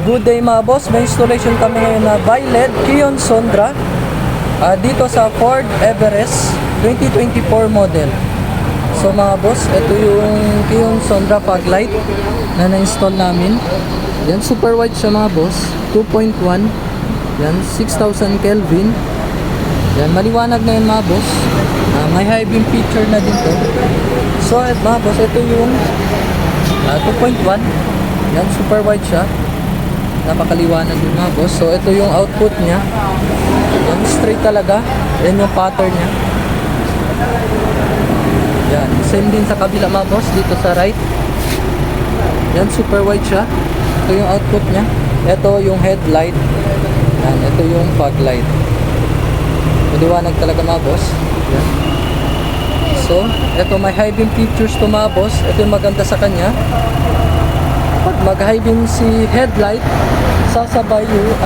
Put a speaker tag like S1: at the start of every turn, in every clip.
S1: Good day mga boss, may installation kami ngayon na Violet Kion Sondra dito sa Ford Everest 2024 model. So mga boss, ito yung Kion Sondra fog light na na-install namin. Yan, super wide siya mga boss, 2.1. Yan, 6,000 Kelvin. Yan, maliwanag na yun mga boss. May high beam feature na dito. So mga boss, ito yung 2.1. Yan, super wide siya. Napakaliwanag yung mga boss. So ito yung output niya. Yan, straight talaga. Yan yung pattern niya. Yan, same din sa kabila mga boss, dito sa right. Yan, super wide siya. Ito yung output niya. Ito yung headlight. Yan, ito yung fog light. Maliwanag talaga mga boss. Yan. So, ito may high beam features to mga boss. Ito yung maganda sa kanya. Pag mag-high beam si headlight, sasabay yung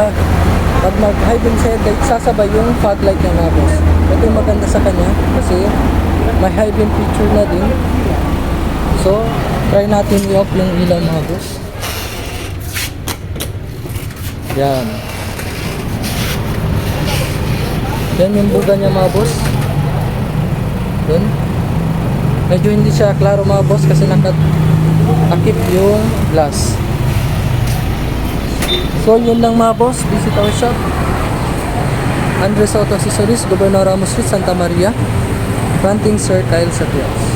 S1: pag mag-high beam si headlight, sasabay yung fog light ng mga boss. Ito yung maganda sa kanya kasi may high beam feature na din. So, try natin i-off yung ilaw mga boss. Yan. Yan yung buga niya mga boss. Yan. Medyo hindi siya klaro mga boss kasi nakakip yung glass. So yun lang mga boss. Visit our shop, Andres Auto Accessories, Gobernador Ramos Street, Santa Maria, Fronting Circle sa Piaz.